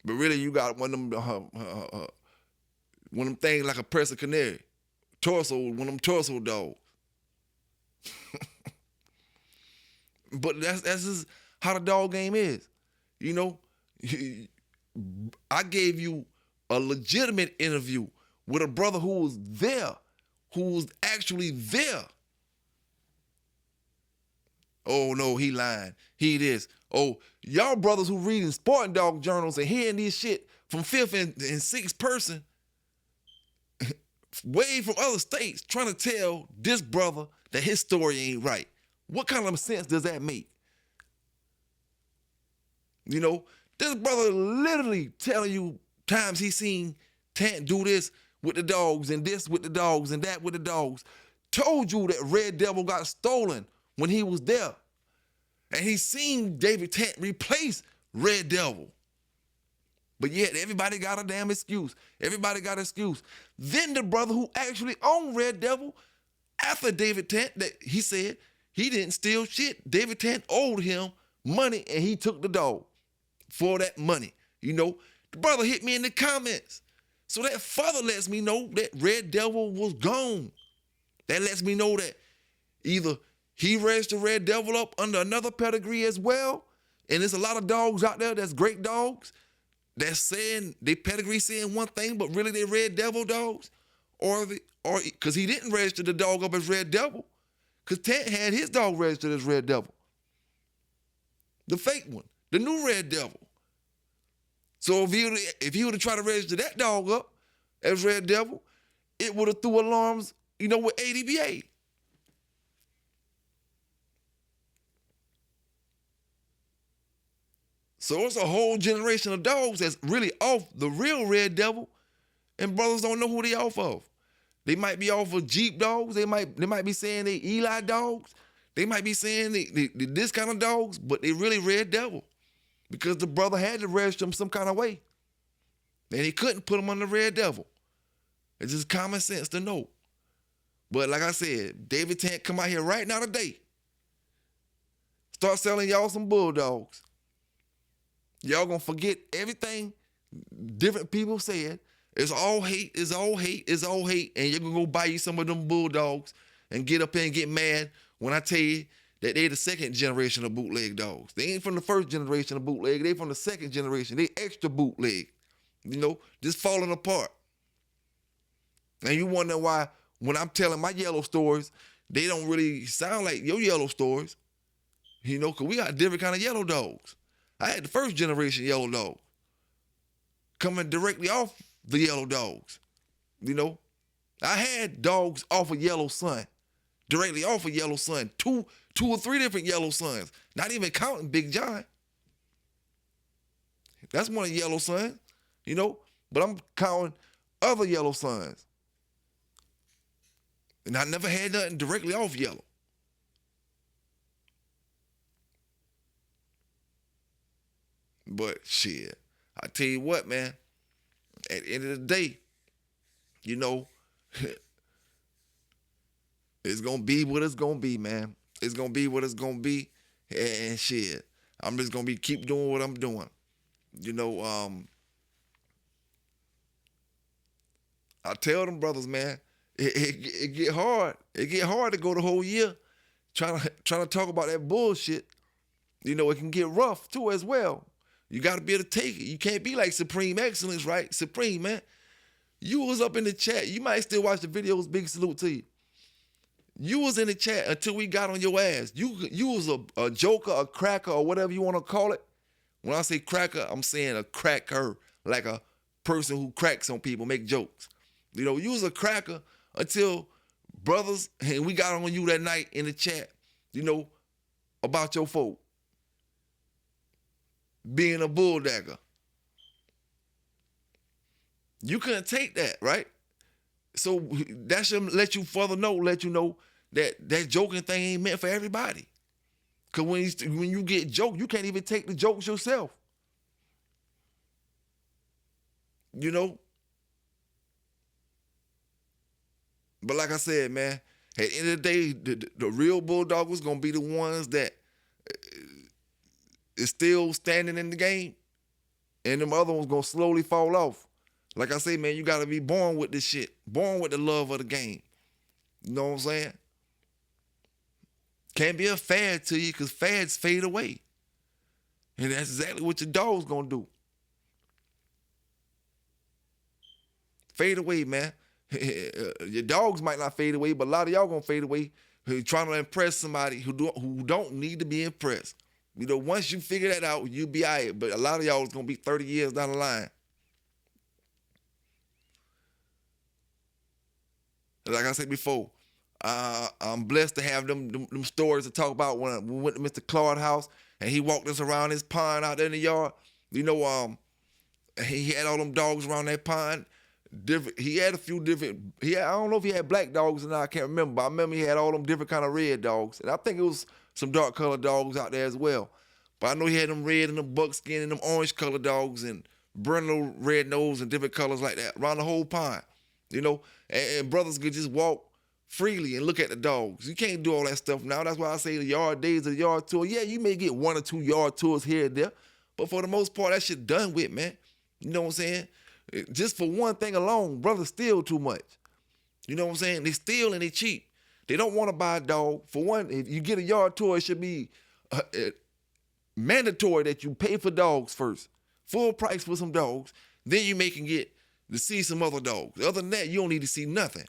Speaker 1: But really you got one of them things like a Presa Canary. One of them torso dogs. But that's just how the dog game is. You know, I gave you a legitimate interview with a brother who was there, who was actually there. Oh, no, he lying. He this. Oh, y'all brothers who reading sporting dog journals and hearing this shit from fifth and sixth person, way from other states, trying to tell this brother that his story ain't right. What kind of sense does that make? You know, this brother literally telling you times he seen Tant do this with the dogs and this with the dogs and that with the dogs. Told you that Red Devil got stolen when he was there. And he seen David Tant replace Red Devil. But yet everybody got a damn excuse. Everybody got an excuse. Then the brother who actually owned Red Devil, after David Tant, that he said he didn't steal shit. David Tant owed him money and he took the dog for that money. You know, the brother hit me in the comments. So that further lets me know that Red Devil was gone. That lets me know that either he raised the Red Devil up under another pedigree as well, And there's a lot of dogs out there that's great dogs that's saying they pedigree saying one thing, but really they Red Devil dogs, or because he didn't register the dog up as Red Devil, because Ted had his dog registered as Red Devil, the fake one, the new Red Devil. So if he would have tried to register that dog up as Red Devil, it would have threw alarms, with ADBA. So it's a whole generation of dogs that's really off the real Red Devil, and brothers don't know who they off of. They might be off of Jeep dogs. They might be saying they Eli dogs. They might be saying they this kind of dogs, but they really Red Devil because the brother had to register them some kind of way, and he couldn't put them on the Red Devil. It's just common sense to know. But like I said, David Tant come out here right now today. Start selling y'all some bulldogs. Y'all gonna forget everything different people said. It's all hate, it's all hate, it's all hate. And you're gonna go buy you some of them bulldogs and get up here and get mad when I tell you that they the second generation of bootleg dogs. They ain't from the first generation of bootleg. They from the second generation. They extra bootleg. Just falling apart. And you wonder why when I'm telling my yellow stories, they don't really sound like your yellow stories. Because we got different kind of yellow dogs. I had the first generation yellow dog coming directly off the yellow dogs. I had dogs off of Yellow Sun, directly off of Yellow Sun, two or three different Yellow Suns, not even counting Big John. That's one of Yellow Suns, but I'm counting other Yellow Suns. And I never had nothing directly off Yellow. But shit, I tell you what, man, at the end of the day, it's going to be what it's going to be, man. It's going to be what it's going to be. And shit, I'm just going to keep doing what I'm doing. I tell them brothers, man, it get hard. It get hard to go the whole year trying to talk about that bullshit. It can get rough too as well. You got to be able to take it. You can't be like Supreme Excellence, right? Supreme, man. You was up in the chat. You might still watch the videos. Big salute to you. You was in the chat until we got on your ass. You was a joker, a cracker, or whatever you want to call it. When I say cracker, I'm saying a cracker, like a person who cracks on people, make jokes. You was a cracker until brothers, and we got on you that night in the chat, about your folk being a bulldagger. You couldn't take that, right? So that should let you know that joking thing ain't meant for everybody. Because when you get joked, you can't even take the jokes yourself. But like I said, man, at the end of the day, the real bulldog was going to be the ones that is still standing in the game, and them other ones going to slowly fall off. Like I say, man, you got to be born with this shit, born with the love of the game. You know what I'm saying? Can't be a fad to you because fads fade away. And that's exactly what your dog's going to do. Fade away, man. Your dogs might not fade away, but a lot of y'all going to fade away trying to impress somebody who don't need to be impressed. Once you figure that out, you'll be all right. But a lot of y'all is going to be 30 years down the line. Like I said before, I'm blessed to have them stories to talk about when we went to Mr. Claude's house and he walked us around his pond out there in the yard. He had all them dogs around that pond. He had a few different, I don't know if he had black dogs or not, I can't remember, but I remember he had all them different kind of red dogs. And I think it was some dark colored dogs out there as well. But I know he had them red and them buckskin and them orange colored dogs and brindle red nose and different colors like that around the whole pond. And brothers could just walk freely and look at the dogs. You can't do all that stuff now. That's why I say the yard days of the yard tour. Yeah, you may get 1 or 2 yard tours here and there, but for the most part, that shit done with, man. You know what I'm saying? Just for one thing alone, brothers steal too much. You know what I'm saying? They steal and they cheat. They don't want to buy a dog. For one, if you get a yard tour, it should be mandatory that you pay for dogs first. Full price for some dogs. Then you can get to see some other dogs. Other than that, you don't need to see nothing.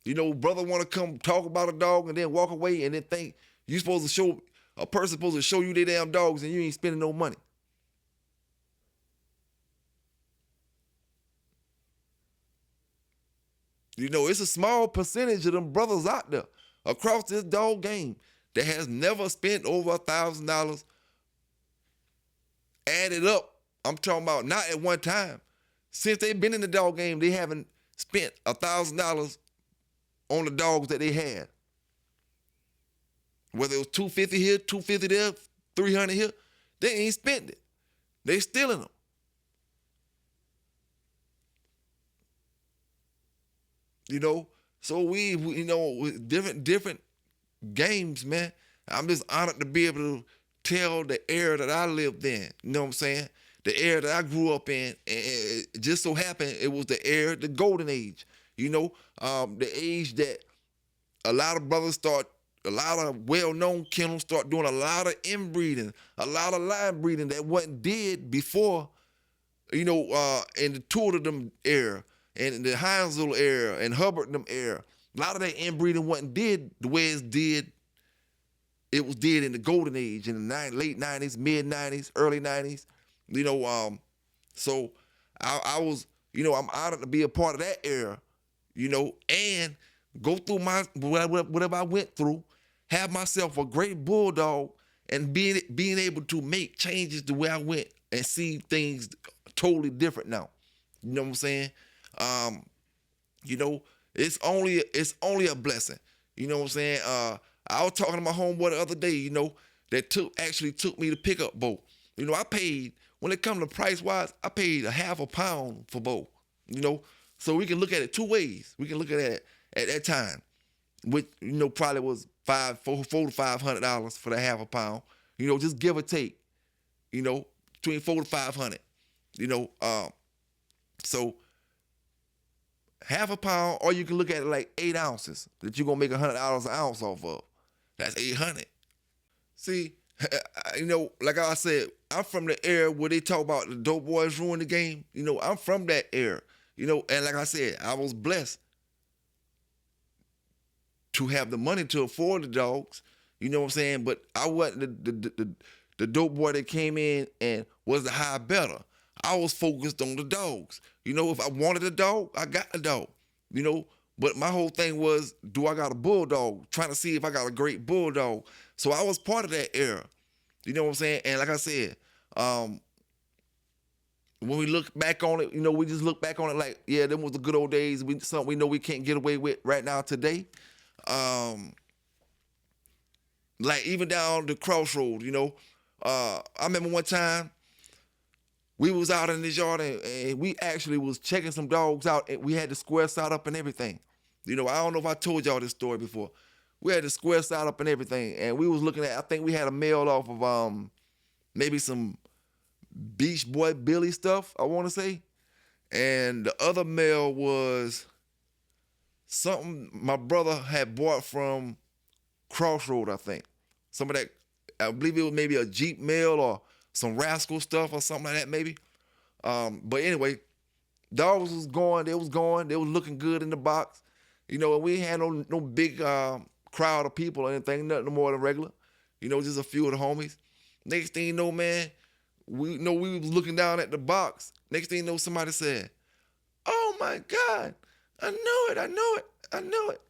Speaker 1: Brother want to come talk about a dog and then walk away and then think you supposed to show, a person supposed to show you their damn dogs and you ain't spending no money. It's a small percentage of them brothers out there across this dog game that has never spent over $1,000 added up. I'm talking about not at one time. Since they've been in the dog game, they haven't spent $1,000 on the dogs that they had. Whether it was $250 here, $250 there, $300 here, they ain't spent it. They stealing them. So we with different games, man. I'm just honored to be able to tell the era that I lived in. You know what I'm saying? The era that I grew up in, and it just so happened it was the era, the golden age. The age that a lot of brothers a lot of well-known kennels start doing a lot of inbreeding, a lot of line breeding that wasn't did before, in the Tudor era, and the Heinzel era, and Hubbard era. A lot of that inbreeding wasn't did the way it was did in the golden age, in the late 90s, mid 90s, early 90s. So I was, I'm honored to be a part of that era, and go through whatever I went through, have myself a great bulldog, and being able to make changes to where I went and see things totally different now. You know what I'm saying? It's only a blessing. You know what I'm saying? I was talking to my homeboy the other day, that actually took me to pick up Bo. I paid, when it comes to price wise, I paid a half a pound for Bo. So we can look at it two ways. We can look at it at that time, which probably was $400 to $500 for the half a pound. Just give or take. Between $400 to $500. So half a pound, or you can look at it like 8 ounces that you're gonna make $100 an ounce off of. That's 800. See, like I said, I'm from the era where they talk about the dope boys ruin the game. I'm from that era. And like I said, I was blessed to have the money to afford the dogs. You know what I'm saying? But I wasn't the dope boy that came in and was the high better. I was focused on the dogs. If I wanted a dog, I got a dog. But my whole thing was, do I got a bulldog? Trying to see if I got a great bulldog. So I was part of that era. You know what I'm saying? And like I said, when we look back on it, we just look back on it like, yeah, them was the good old days. Something we know we can't get away with right now today. Like even down the crossroad, I remember one time we was out in this yard and we actually was checking some dogs out, and we had the square side up and everything. I don't know if I told y'all this story before. We had the square side up and everything, and we was looking at, I think we had a male off of maybe some Beach Boy Billy stuff, I want to say. And the other male was something my brother had bought from Crossroad, I think. Some of that, I believe it was maybe a Jeep male or some Rascal stuff or something like that maybe. But anyway, dogs was going, they was looking good in the box. And we ain't had no big crowd of people or anything, nothing more than regular. Just a few of the homies. Next thing you know, man, we was looking down at the box. Next thing you know, somebody said, "Oh my God, I know it.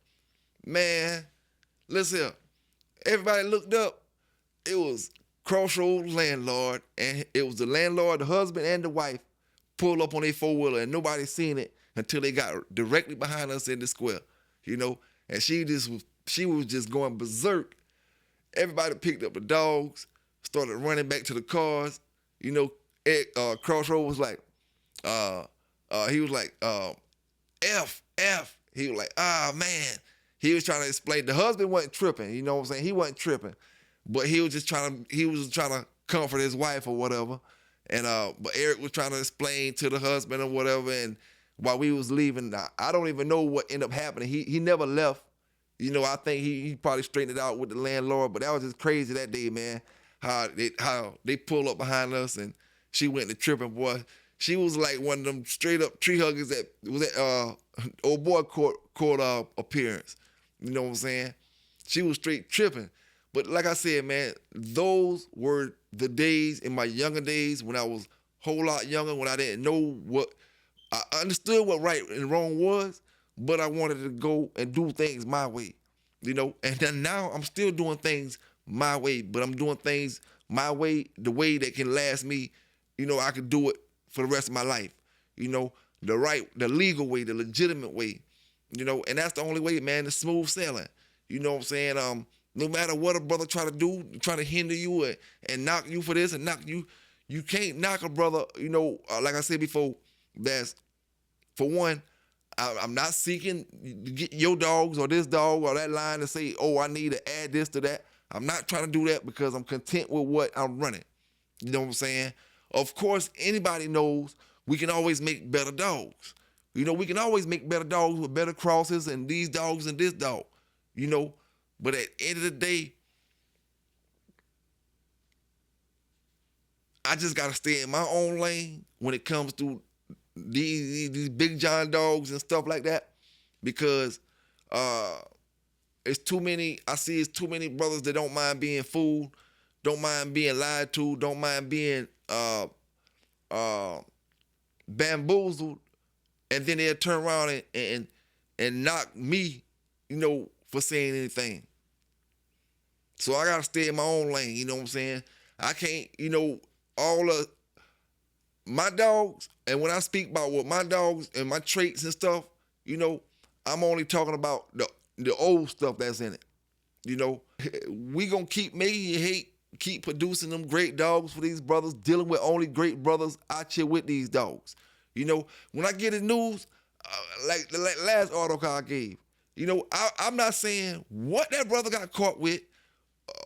Speaker 1: Man, listen here. Everybody looked up. It was Crossroads landlord, and it was the landlord, the husband, and the wife pulled up on their four-wheeler, and nobody seen it until they got directly behind us in the square, And she was just going berserk. Everybody picked up the dogs, started running back to the cars. Crossroad was like, he was like, F. He was like, man. He was trying to explain. The husband wasn't tripping, you know what I'm saying? He wasn't tripping. But he was just trying to comfort his wife or whatever. And but Eric was trying to explain to the husband or whatever. And while we was leaving, I don't even know what ended up happening. He never left. I think he probably straightened it out with the landlord, but that was just crazy that day, man. how they pull up behind us and she went to tripping, boy. She was like one of them straight up tree huggers that was at old boy court appearance. You know what I'm saying? She was straight tripping. But like I said, man, those were the days in my younger days when I was a whole lot younger, when I didn't know I understood what right and wrong was, but I wanted to go and do things my way, you know? And then now I'm still doing things my way, but I'm doing things my way, the way that can last me, you know, I could do it for the rest of my life, you know, the legal way, the legitimate way, you know, and that's the only way, man, it's smooth sailing. You know what I'm saying? No matter what a brother try to do, try to hinder you and knock you for this and knock you, you can't knock a brother, you know, like I said before, that's, for one, I'm not seeking to get your dogs or this dog or that line to say, oh, I need to add this to that. I'm not trying to do that because I'm content with what I'm running. You know what I'm saying? Of course, anybody knows we can always make better dogs. You know, we can always make better dogs with better crosses and these dogs and this dog, you know. But at the end of the day, I just got to stay in my own lane when it comes to these big John dogs and stuff like that, because it's too many. I see it's too many brothers that don't mind being fooled, don't mind being lied to, don't mind being bamboozled, and then they'll turn around and knock me, you know, for saying anything. So I gotta stay in my own lane. You know what I'm saying? I can't, you know, all of my dogs, and when I speak about what my dogs and my traits and stuff, you know, I'm only talking about the old stuff that's in it. You know, we gonna keep making you hate, keep producing them great dogs for these brothers, dealing with only great brothers out here with these dogs. You know, when I get the news, like the last article I gave, you know, I'm not saying what that brother got caught with,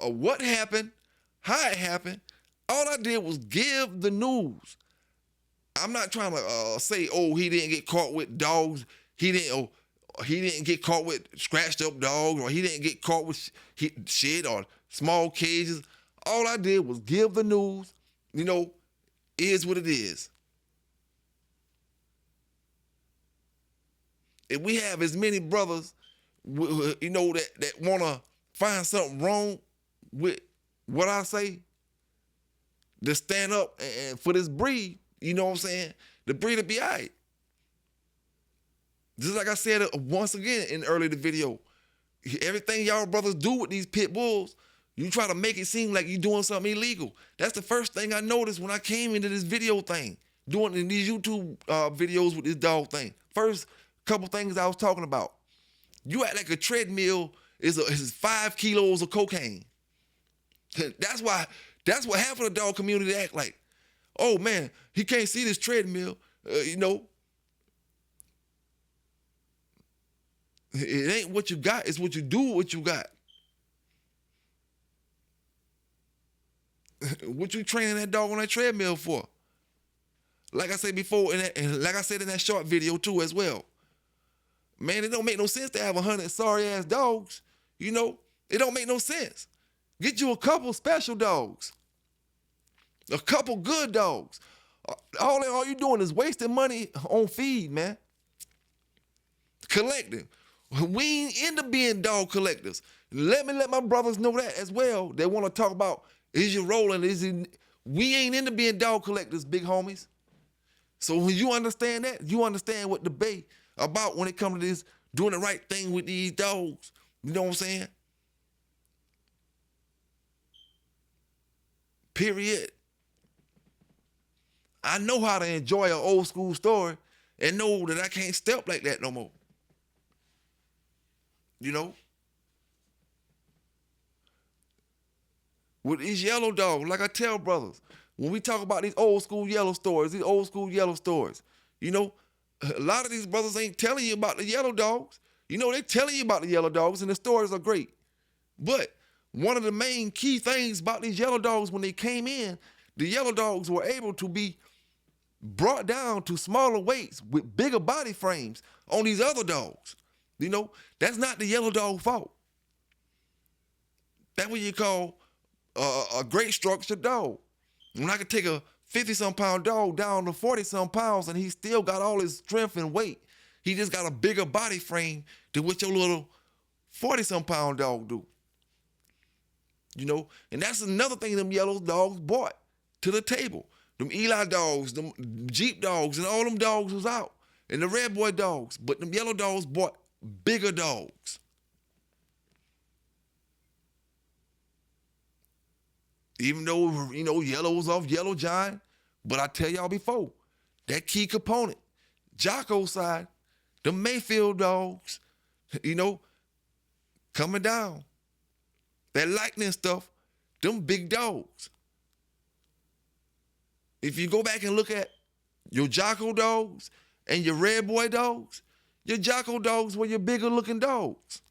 Speaker 1: what happened, how it happened. All I did was give the news. I'm not trying to say, oh, he didn't get caught with dogs. He didn't get caught with scratched up dogs, or he didn't get caught with shit or small cages. All I did was give the news. You know, is what it is. If we have as many brothers, you know, that want to find something wrong with what I say, to stand up and for this breed, you know what I'm saying? The breed will be all right. Just like I said once again in earlier the video, everything y'all brothers do with these pit bulls, you try to make it seem like you're doing something illegal. That's the first thing I noticed when I came into this video thing, doing in these YouTube videos with this dog thing. First couple things I was talking about. You act like a treadmill is 5 kilos of cocaine. That's what half of the dog community act like. Oh man, he can't see this treadmill. You know, it ain't what you got, it's what you do with what you got. What you training that dog on that treadmill for? Like I said before, and like I said in that short video too as well. Man, it don't make no sense to have 100 sorry ass dogs. You know, it don't make no sense. Get you a couple special dogs. A couple good dogs. All you doing is wasting money on feed, man. Collecting. We ain't into being dog collectors. Let my brothers know that as well. They want to talk about, is you rolling? We ain't into being dog collectors, big homies. So when you understand that, you understand what the debate about when it comes to this, doing the right thing with these dogs. You know what I'm saying? Period. I know how to enjoy an old school story and know that I can't step like that no more. You know? With these yellow dogs, like I tell brothers, when we talk about these old school yellow stories, you know, a lot of these brothers ain't telling you about the yellow dogs. You know, they telling you about the yellow dogs and the stories are great. But one of the main key things about these yellow dogs when they came in, the yellow dogs were able to be brought down to smaller weights with bigger body frames on these other dogs. You know, that's not the yellow dog fault. That's what you call a great structured dog. When I could take a 50-some pound dog down to 40-some pounds and he still got all his strength and weight. He just got a bigger body frame than what your little 40-some pound dog do. You know, and that's another thing them yellow dogs brought to the table. Them Eli dogs, them Jeep dogs, and all them dogs was out. And the red boy dogs. But them yellow dogs brought bigger dogs. Even though, you know, yellow was off Yellow Giant. But I tell y'all before, that key component, Jocko side, the Mayfield dogs, you know, coming down. That lightning stuff, them big dogs. If you go back and look at your Jocko dogs and your red boy dogs, your Jocko dogs were your bigger looking dogs.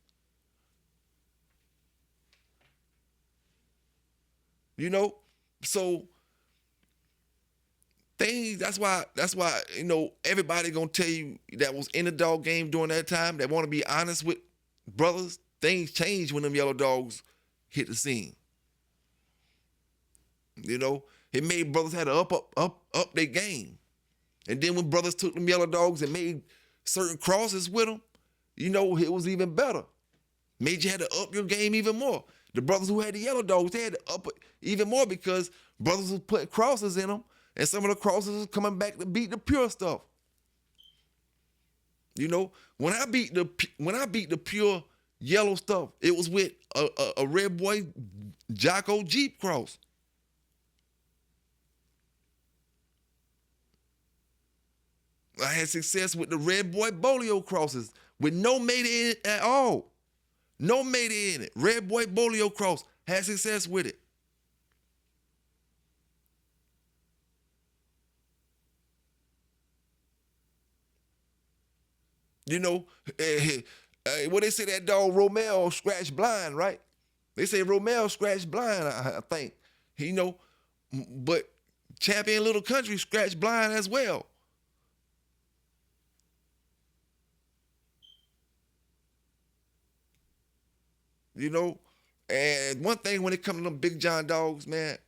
Speaker 1: You know, so things, that's why, you know, everybody gonna tell you that was in the dog game during that time, that want to be honest with brothers, things changed when them yellow dogs hit the scene. You know, it made brothers had to up their game. And then when brothers took them yellow dogs and made certain crosses with them, you know, it was even better. Made you had to up your game even more. The brothers who had the yellow dogs, they had to up it even more because brothers was putting crosses in them, and some of the crosses was coming back to beat the pure stuff. You know, when I beat the pure yellow stuff, it was with a red boy Jocko Jeep cross. I had success with the red boy Bolio crosses with no maida in it at all. No maida in it. Red boy Bolio cross, had success with it. You know, what they say, that dog Romeo scratched blind, right? They say Romeo scratched blind, I think. You know, but Champion Little Country scratched blind as well. You know, and one thing when it comes to them Big John dogs, man,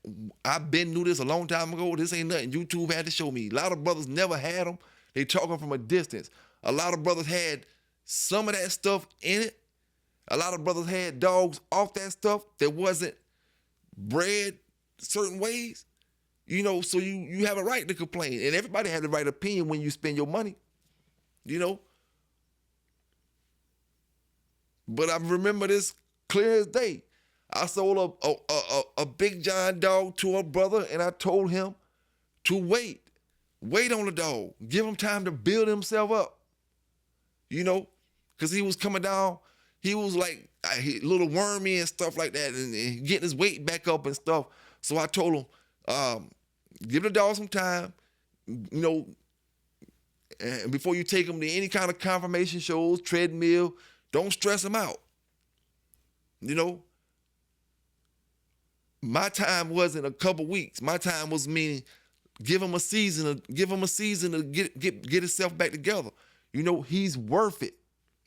Speaker 1: I've been knew this a long time ago. This ain't nothing YouTube had to show me. A lot of brothers never had them. They talking from a distance. A lot of brothers had some of that stuff in it. A lot of brothers had dogs off that stuff that wasn't bred certain ways. You know, so you have a right to complain. And everybody had the right opinion when you spend your money. You know. But I remember this clear as day. I sold a Big John dog to a brother, and I told him to wait. Wait on the dog. Give him time to build himself up. You know, because he was coming down. He was like a little wormy and stuff like that, and getting his weight back up and stuff. So I told him, give the dog some time, you know, and before you take him to any kind of confirmation shows, treadmill, don't stress him out. You know, my time wasn't a couple weeks. My time was meaning give him a season to get himself back together. You know, he's worth it.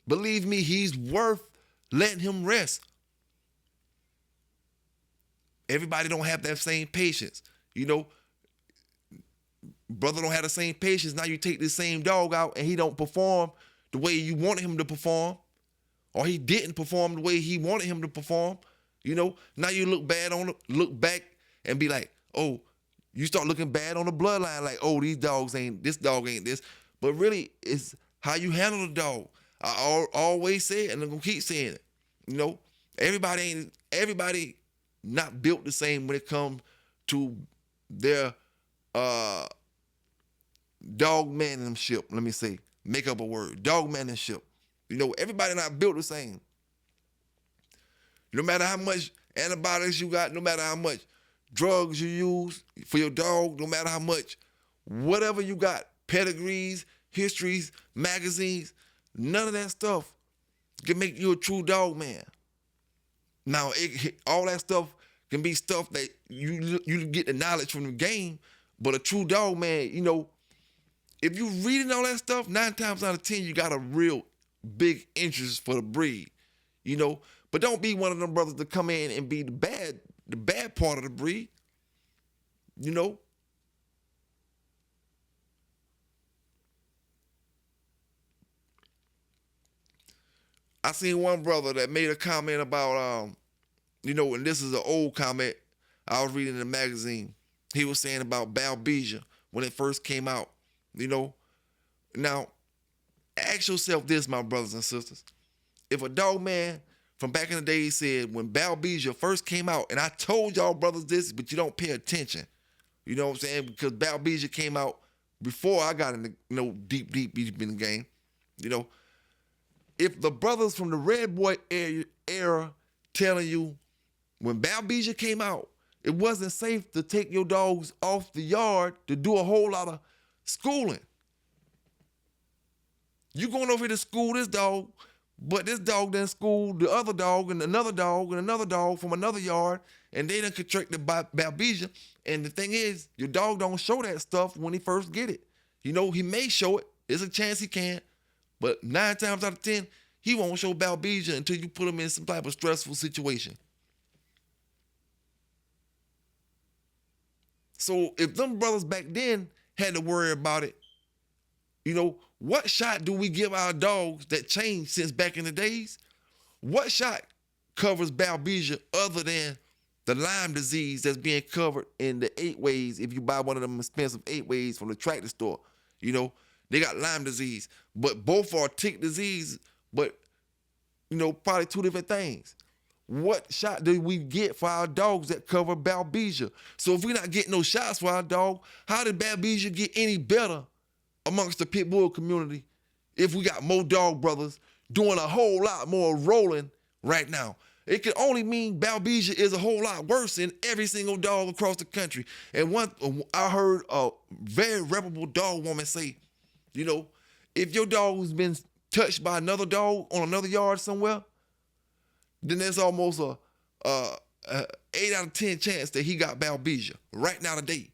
Speaker 1: Believe me, he's worth letting him rest. Everybody don't have that same patience. You know, brother don't have the same patience. Now you take this same dog out and he don't perform the way you wanted him to perform. Or he didn't perform the way he wanted him to perform, you know. Now you look back and be like, oh, you start looking bad on the bloodline, like, oh, this dog ain't this. But really, it's how you handle the dog. I always say it, and I'm gonna keep saying it. You know, everybody not built the same when it comes to their dogmanship. Let me say, make up a word, dogmanship. You know, everybody not built the same. No matter how much antibiotics you got, no matter how much drugs you use for your dog, no matter how much whatever you got, pedigrees, histories, magazines, none of that stuff can make you a true dog man. Now, all that stuff can be stuff that you get the knowledge from the game, but a true dog man, you know, if you reading all that stuff, 9 times out of 10, you got a real big interest for the breed, you know. But don't be one of them brothers to come in and be the bad the bad part of the breed. You know, I seen one brother that made a comment about, and this is an old comment I was reading in the magazine. He was saying about Balbesia when it first came out. You know, now ask yourself this, my brothers and sisters. If a dog man from back in the day said when Balbesia first came out, and I told y'all brothers this, but you don't pay attention. You know what I'm saying? Because Balbesia came out before I got in the deep in the game. You know, if the brothers from the Red Boy era telling you when Balbesia came out, it wasn't safe to take your dogs off the yard to do a whole lot of schooling. You going over here to school this dog, but this dog done schooled the other dog and another dog and another dog from another yard, and they done contracted by Balbesia. And the thing is, your dog don't show that stuff when he first get it. You know, he may show it. There's a chance he can. But 9 times out of 10, he won't show Balbesia until you put him in some type of stressful situation. So if them brothers back then had to worry about it, what shot do we give our dogs that changed since back in the days? What shot covers Balbesia other than the Lyme disease that's being covered in the 8-ways if you buy one of them expensive 8-ways from the tractor store? They got Lyme disease, but both are tick disease, but, probably 2 different things. What shot do we get for our dogs that cover Balbesia? So if we're not getting no shots for our dog, how did Balbesia get any better amongst the pit bull community if we got more dog brothers doing a whole lot more rolling right now? It could only mean Balbesia is a whole lot worse in every single dog across the country. And I heard a very reputable dog woman say, if your dog's been touched by another dog on another yard somewhere, then there's almost a 8 out of 10 chance that he got Balbesia right now today.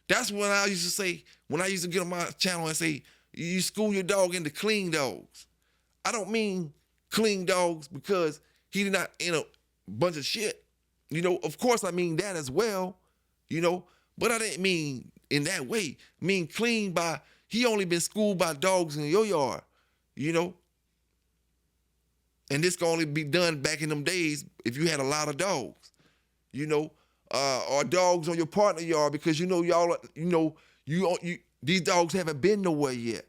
Speaker 1: That's what I used to say when I used to get on my channel and say, you school your dog into clean dogs. I don't mean clean dogs because he did not in a bunch of shit. Of course I mean that as well, but I didn't mean in that way. I mean clean by, he only been schooled by dogs in your yard, And this can only be done back in them days if you had a lot of dogs, or dogs on your partner yard because y'all, these dogs haven't been nowhere yet.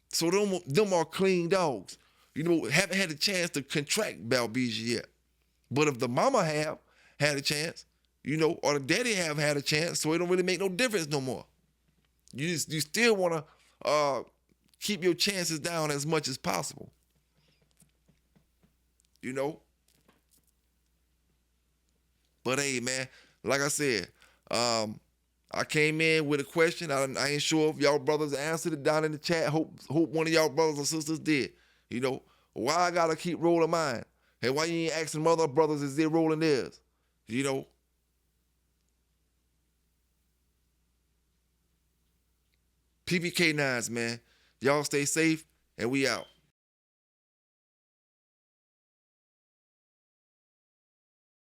Speaker 1: So them are clean dogs. Haven't had a chance to contract Balbesia yet. But if the mama have had a chance, or the daddy have had a chance, so it don't really make no difference no more. You still want to keep your chances down as much as possible. But hey, man, like I said, I came in with a question. I ain't sure if y'all brothers answered it down in the chat. Hope one of y'all brothers and sisters did. Why I gotta keep rolling mine? Hey, why you ain't asking other brothers is they rolling theirs? PBK9s, man. Y'all stay safe, and we out.